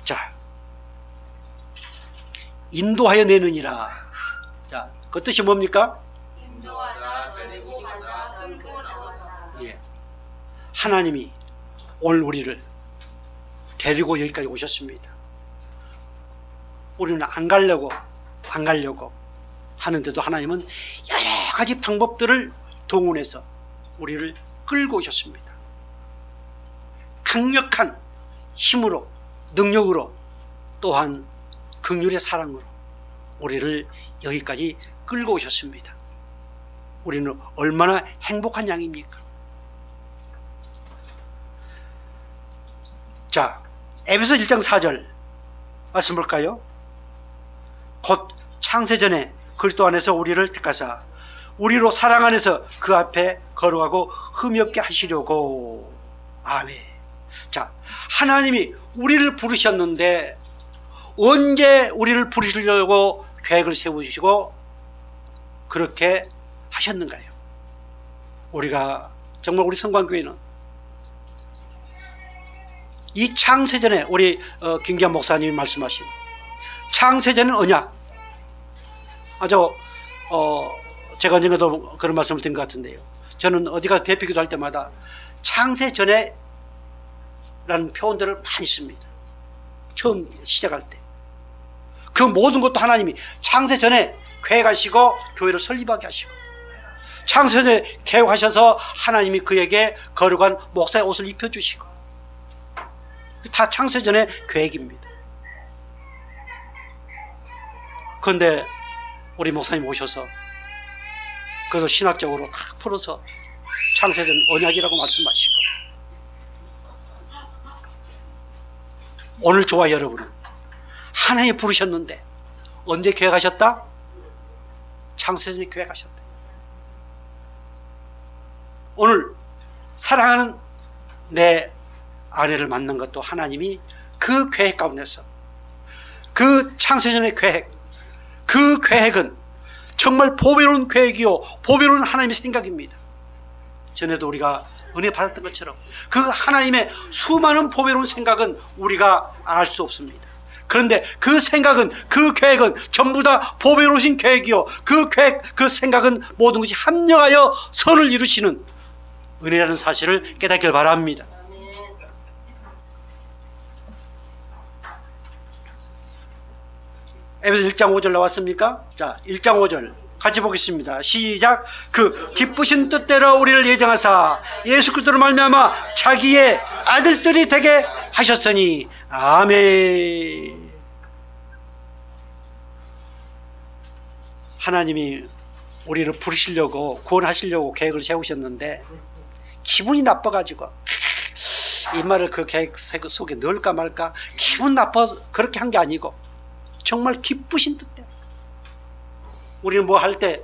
자, 인도하여 내느니라. 자, 그 뜻이 뭡니까? 인도하다, 데리고 가다, 끌고 나가다. 예, 하나님이 오늘 우리를 데리고 여기까지 오셨습니다. 우리는 안 가려고 하는데도 하나님은 여러 가지 방법들을 동원해서 우리를 끌고 오셨습니다. 강력한 힘으로, 능력으로, 또한 긍휼의 사랑으로 우리를 여기까지 끌고 오셨습니다. 우리는 얼마나 행복한 양입니까? 자, 에베소 1장 4절 말씀 볼까요? 곧 창세전에 그리스도 안에서 우리를 택하사 우리로 사랑 안에서 그 앞에 거룩하고 흠이 없게 하시려고. 아멘. 자, 하나님이 우리를 부르셨는데 언제 우리를 부르시려고 계획을 세우시고 그렇게 하셨는가요? 우리가 정말 우리 성광교회는 이 창세전에 우리 김기환 목사님이 말씀하신 창세전은 언약, 아주 제가 언젠가도 그런 말씀을 드린 것 같은데요. 저는 어디 가서 대표기도 할 때마다 창세전에 라는 표현들을 많이 씁니다. 처음 시작할 때 그 모든 것도 하나님이 창세전에 계획하시고 교회를 설립하게 하시고 창세전에 계획하셔서 하나님이 그에게 거룩한 목사의 옷을 입혀주시고 다 창세전의 계획입니다. 그런데 우리 목사님 오셔서 그래서 신학적으로 탁 풀어서 창세전 언약이라고 말씀하시고, 오늘 저와 여러분은 하나님이 부르셨는데 언제 계획하셨다? 창세전에 계획하셨다. 오늘 사랑하는 내 아내를 만난 것도 하나님이 그 계획 가운데서, 그 창세전의 계획, 그 계획은 정말 보배로운 계획이요 보배로운 하나님의 생각입니다. 전에도 우리가 은혜 받았던 것처럼 그 하나님의 수많은 보배로운 생각은 우리가 알 수 없습니다. 그런데 그 생각은, 그 계획은 전부 다 보배로우신 계획이요 그 계획, 그 생각은 모든 것이 합력하여 선을 이루시는 은혜라는 사실을 깨닫기를 바랍니다. 에베소 1장 5절 나왔습니까? 자, 1장 5절 같이 보겠습니다. 시작. 그 기쁘신 뜻대로 우리를 예정하사 예수 그리스도로 말미암아 자기의 아들들이 되게 하셨으니. 아멘. 하나님이 우리를 부르시려고, 구원하시려고 계획을 세우셨는데 기분이 나빠가지고 이 말을 그 계획 속에 넣을까 말까 기분 나빠서 그렇게 한 게 아니고 정말 기쁘신 뜻대로. 우리는 뭐 할 때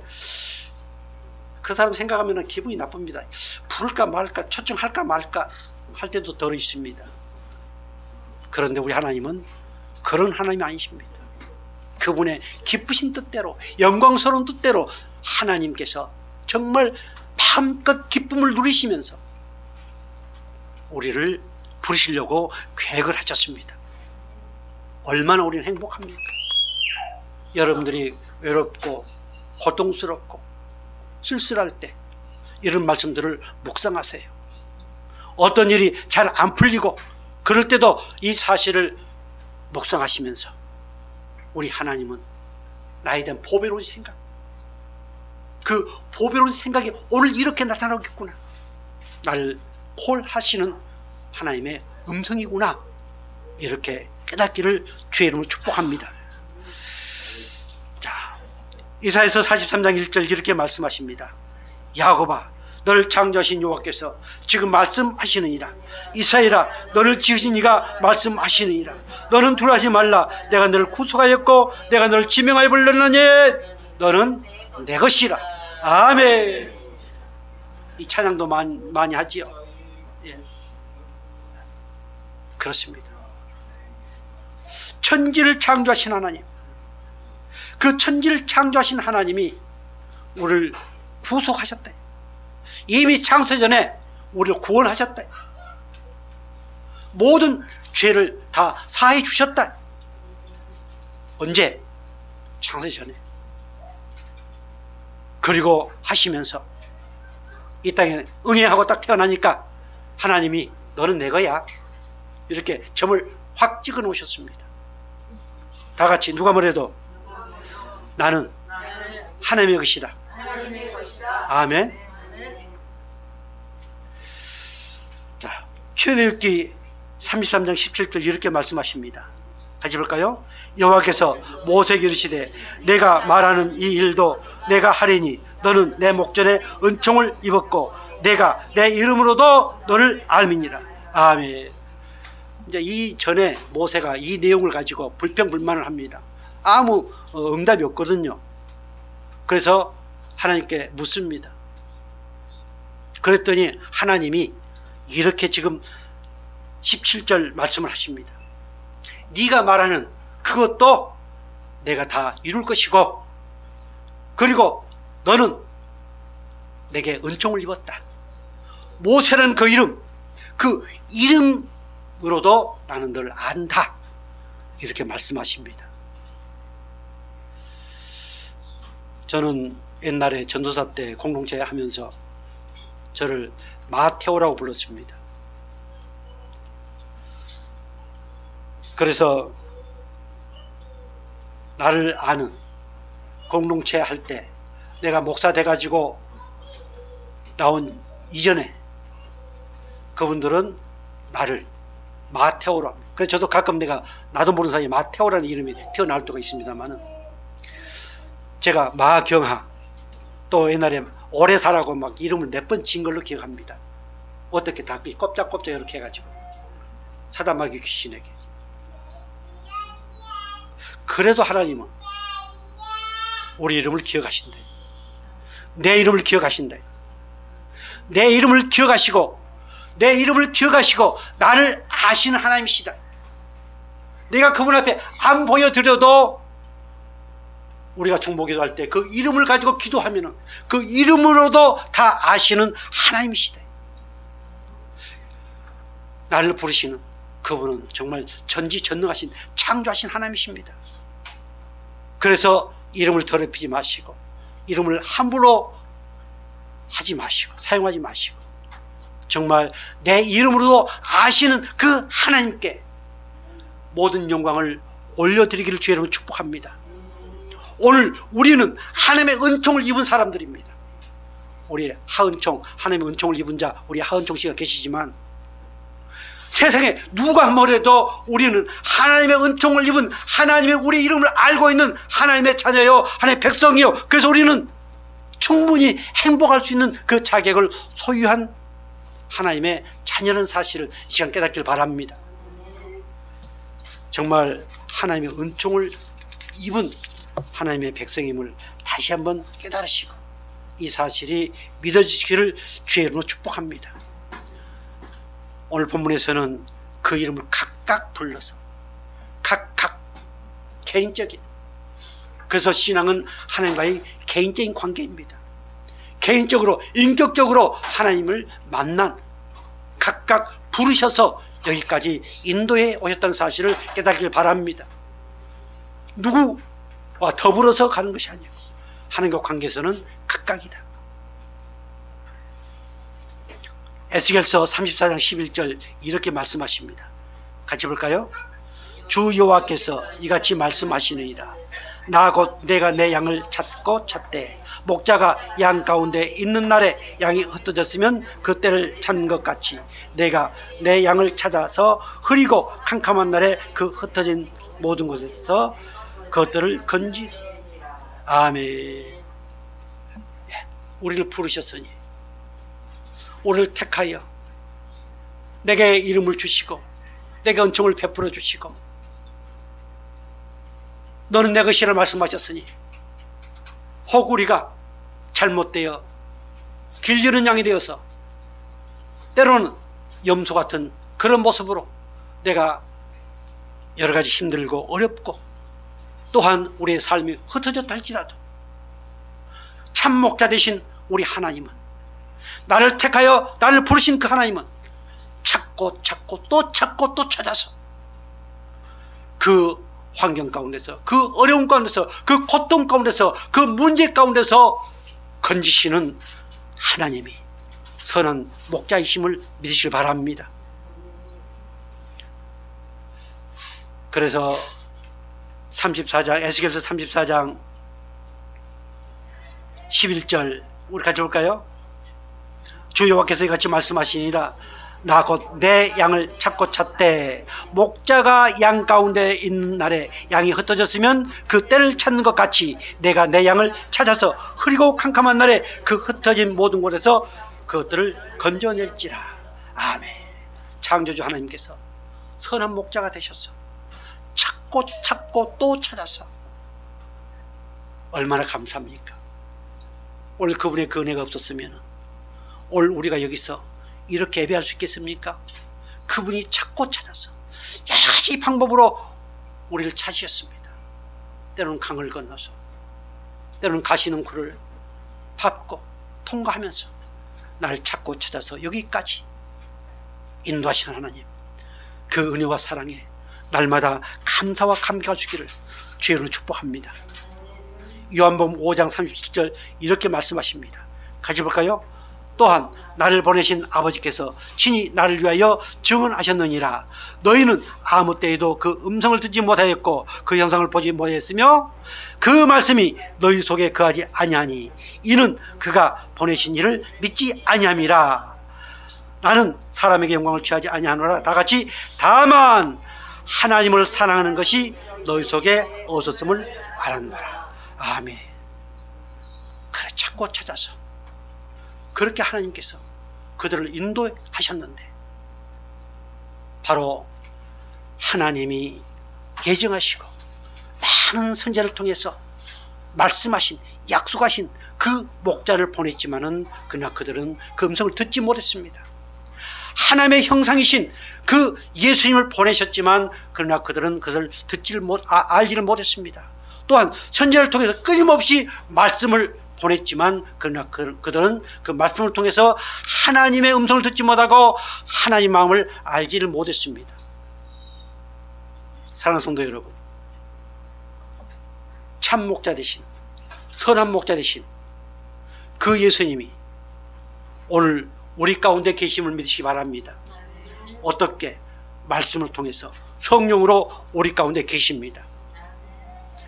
그 사람 생각하면 기분이 나쁩니다. 부를까 말까, 초청할까 말까 할 때도 덜 있습니다. 그런데 우리 하나님은 그런 하나님이 아니십니다. 그분의 기쁘신 뜻대로, 영광스러운 뜻대로 하나님께서 정말 마음껏 기쁨을 누리시면서 우리를 부르시려고 계획을 하셨습니다. 얼마나 우리는 행복합니까? 여러분들이 외롭고 고통스럽고 쓸쓸할 때 이런 말씀들을 묵상하세요. 어떤 일이 잘 안 풀리고 그럴 때도 이 사실을 묵상하시면서 우리 하나님은 나에 대한 보배로운 생각, 그 보배로운 생각이 오늘 이렇게 나타나겠구나, 나를 콜하시는 하나님의 음성이구나, 이렇게 깨닫기를 주의 이름으로 축복합니다. 자, 이사야서 43장 1절 이렇게 말씀하십니다. 야곱아, 너를 창조하신 여호와께서 지금 말씀하시느니라. 이스라엘아, 너를 지으신 이가 말씀하시느니라. 너는 두려워하지 말라. 내가 너를 구속하였고 내가 너를 지명하여 불렀느니 너는 내 것이라. 아멘. 이 찬양도 많이 하지요. 예. 그렇습니다. 천지를 창조하신 하나님, 그 천지를 창조하신 하나님이 우리를 구속하셨다. 이미 창세전에 우리를 구원하셨다. 모든 죄를 다 사해 주셨다. 언제? 창세전에. 그리고 하시면서 이 땅에 응애하고 딱 태어나니까 하나님이 너는 내 거야, 이렇게 점을 확 찍어 놓으셨습니다. 다 같이 누가 뭐래도 나는 하나님의 것이다. 아멘. 자, 출애굽기 33장 17절 이렇게 말씀하십니다. 같이 볼까요? 여호와께서 모세에게 이르시되 내가 말하는 이 일도 내가 하리니 너는 내 목전에 은총을 입었고 내가 내 이름으로도 너를 알미니라. 아멘. 이제 이전에 모세가 이 내용을 가지고 불평불만을 합니다. 아무 응답이 없거든요. 그래서 하나님께 묻습니다. 그랬더니 하나님이 이렇게 지금 17절 말씀을 하십니다. 네가 말하는 그것도 내가 다 이룰 것이고, 그리고 너는 내게 은총을 입었다. 모세라는 그 이름, 그 이름으로도 나는 너를 안다, 이렇게 말씀하십니다. 저는 옛날에 전도사 때 공동체 하면서 저를 마테오라고 불렀습니다. 그래서 나를 아는 공동체 할 때 내가 목사 돼가지고 나온 이전에 그분들은 나를 마테오라. 그래서 저도 가끔 내가 나도 모르는 사이에 마테오라는 이름이 튀어나올 때가 있습니다만은, 제가 마경하, 또 옛날에 오래 살라고 막 이름을 몇 번 진 걸로 기억합니다. 어떻게 다 꼼짝꼼짝 이렇게 해가지고 사다마귀 귀신에게. 그래도 하나님은 우리 이름을 기억하신대. 내 이름을 기억하신대. 내 이름을 기억하시고, 내 이름을 기억하시고 나를 아시는 하나님이시다. 내가 그분 앞에 안 보여드려도 우리가 중보기도 할 때 그 이름을 가지고 기도하면은 그 이름으로도 다 아시는 하나님이시다. 나를 부르시는 그분은 정말 전지전능하신 창조하신 하나님이십니다. 그래서 이름을 더럽히지 마시고 이름을 함부로 하지 마시고 사용하지 마시고 정말 내 이름으로도 아시는 그 하나님께 모든 영광을 올려드리기를 주의 이름으로 축복합니다. 오늘 우리는 하나님의 은총을 입은 사람들입니다. 우리 하은총, 하나님의 은총을 입은 자, 우리 하은총 씨가 계시지만 세상에 누가 뭐래도 우리는 하나님의 은총을 입은 하나님의 우리 이름을 알고 있는 하나님의 자녀요, 하나님의 백성이요. 그래서 우리는 충분히 행복할 수 있는 그 자격을 소유한 하나님의 자녀라는 사실을 이 시간 깨닫길 바랍니다. 정말 하나님의 은총을 입은 하나님의 백성임을 다시 한번 깨달으시고 이 사실이 믿어지기를 주의 이름으로 축복합니다. 오늘 본문에서는 그 이름을 각각 불러서 각각 개인적인, 그래서 신앙은 하나님과의 개인적인 관계입니다. 개인적으로 인격적으로 하나님을 만난, 각각 부르셔서 여기까지 인도해 오셨다는 사실을 깨닫길 바랍니다. 누구와 더불어서 가는 것이 아니고 하나님과 관계에서는 각각이다. 에스겔서 34장 11절 이렇게 말씀하십니다. 같이 볼까요? 주 여호와께서 이같이 말씀하시느니라. 나 곧 내가 내 양을 찾고 찾되 목자가 양 가운데 있는 날에 양이 흩어졌으면 그 때를 찾는 것 같이 내가 내 양을 찾아서 흐리고 캄캄한 날에 그 흩어진 모든 곳에서 그것들을 건지. 아멘. 우리를 부르셨으니, 우리를 택하여 내게 이름을 주시고 내게 은총을 베풀어 주시고 너는 내 것이라 말씀하셨으니, 혹 우리가 잘못되어 길 잃은 양이 되어서 때로는 염소 같은 그런 모습으로 내가 여러 가지 힘들고 어렵고 또한 우리의 삶이 흩어졌다 할지라도 참 목자 되신 우리 하나님은, 나를 택하여 나를 부르신 그 하나님은 찾고 찾고 또 찾고 또 찾아서 그 환경 가운데서, 그 어려움 가운데서, 그 고통 가운데서, 그 문제 가운데서 건지시는 하나님이 선한 목자이심을 믿으시길 바랍니다. 그래서 34장, 에스겔서 34장 11절 우리 같이 볼까요? 주 여호와께서 이같이 말씀하시니라. 나 곧 내 양을 찾고 찾되 목자가 양 가운데 있는 날에 양이 흩어졌으면 그 때를 찾는 것 같이 내가 내 양을 찾아서 흐리고 캄캄한 날에 그 흩어진 모든 곳에서 그것들을 건져낼지라. 아멘. 창조주 하나님께서 선한 목자가 되셔서 찾고 찾고 또 찾아서 얼마나 감사합니까? 오늘 그분의 그 은혜가 없었으면 오늘 우리가 여기서 이렇게 예배할 수 있겠습니까? 그분이 찾고 찾아서 여러 가지 방법으로 우리를 찾으셨습니다. 때로는 강을 건너서, 때로는 가시는 굴을 밟고 통과하면서 나를 찾고 찾아서 여기까지 인도하신 하나님, 그 은혜와 사랑에 날마다 감사와 감격할 수 있기를 주의 이름으로 축복합니다. 요한복음 5장 37절 이렇게 말씀하십니다. 같이 볼까요? 또한 나를 보내신 아버지께서 친히 나를 위하여 증언하셨느니라. 너희는 아무 때에도 그 음성을 듣지 못하였고 그 형상을 보지 못하였으며 그 말씀이 너희 속에 거하지 아니하니 이는 그가 보내신 이를 믿지 아니함이라. 나는 사람에게 영광을 취하지 아니하노라. 다같이 다만 하나님을 사랑하는 것이 너희 속에 없었음을 알았노라. 아멘. 그래, 찾고 찾아서 그렇게 하나님께서 그들을 인도하셨는데, 바로 하나님이 예정하시고 많은 선지자를 통해서 말씀하신, 약속하신 그 목자를 보냈지만은 그러나 그들은 그 음성을 듣지 못했습니다. 하나님의 형상이신 그 예수님을 보내셨지만 그러나 그들은 그것을 알지를 못했습니다. 또한 선지자를 통해서 끊임없이 말씀을 보냈지만 그러나 그들은 그 말씀을 통해서 하나님의 음성을 듣지 못하고 하나님의 마음을 알지를 못했습니다. 사랑하는 성도 여러분, 참 목자 되신, 선한 목자 되신 그 예수님이 오늘 우리 가운데 계심을 믿으시기 바랍니다. 어떻게? 말씀을 통해서 성령으로 우리 가운데 계십니다.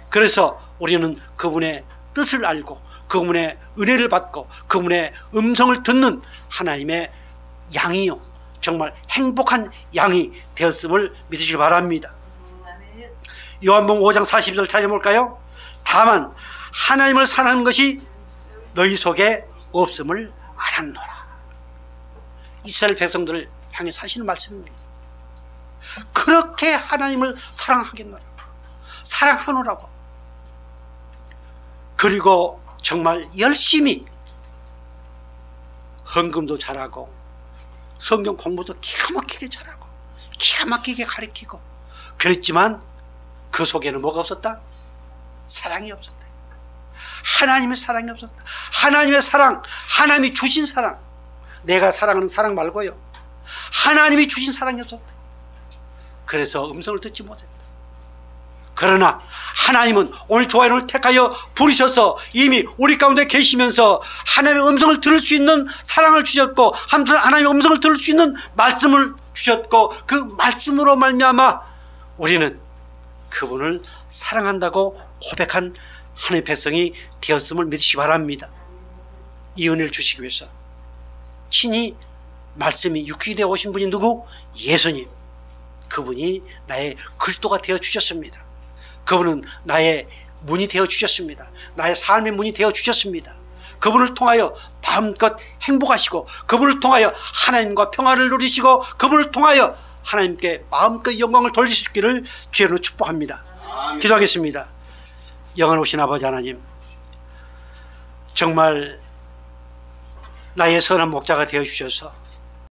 그래서 우리는 그분의 뜻을 알고 그분의 은혜를 받고 그분의 음성을 듣는 하나님의 양이요, 정말 행복한 양이 되었음을 믿으시기 바랍니다. 요한복음 5장 40절 찾아볼까요? 다만 하나님을 사랑하는 것이 너희 속에 없음을 알았노라. 이스라엘 백성들을 향해 하시는 말씀입니다. 그렇게 하나님을 사랑하겠노라, 사랑하노라고. 그리고 정말 열심히 헌금도 잘하고 성경 공부도 기가 막히게 잘하고 기가 막히게 가르치고 그랬지만 그 속에는 뭐가 없었다? 사랑이 없었다. 하나님의 사랑이 없었다. 하나님의 사랑, 하나님이 주신 사랑, 내가 사랑하는 사랑 말고요, 하나님이 주신 사랑이 없었다. 그래서 음성을 듣지 못했다. 그러나 하나님은 오늘 조아인을 택하여 부르셔서 이미 우리 가운데 계시면서 하나님의 음성을 들을 수 있는 사랑을 주셨고, 하나님의 음성을 들을 수 있는 말씀을 주셨고, 그 말씀으로 말미암아 우리는 그분을 사랑한다고 고백한 하나님의 백성이 되었음을 믿으시기 바랍니다. 이 은혜를 주시기 위해서 친히 말씀이 육신이 되어 오신 분이 누구? 예수님. 그분이 나의 그리스도가 되어 주셨습니다. 그분은 나의 문이 되어 주셨습니다. 나의 삶의 문이 되어 주셨습니다. 그분을 통하여 마음껏 행복하시고, 그분을 통하여 하나님과 평화를 누리시고, 그분을 통하여 하나님께 마음껏 영광을 돌리실 수 있기를 주의로 축복합니다. 아멘. 기도하겠습니다. 영원하신 아버지 하나님, 정말 나의 선한 목자가 되어 주셔서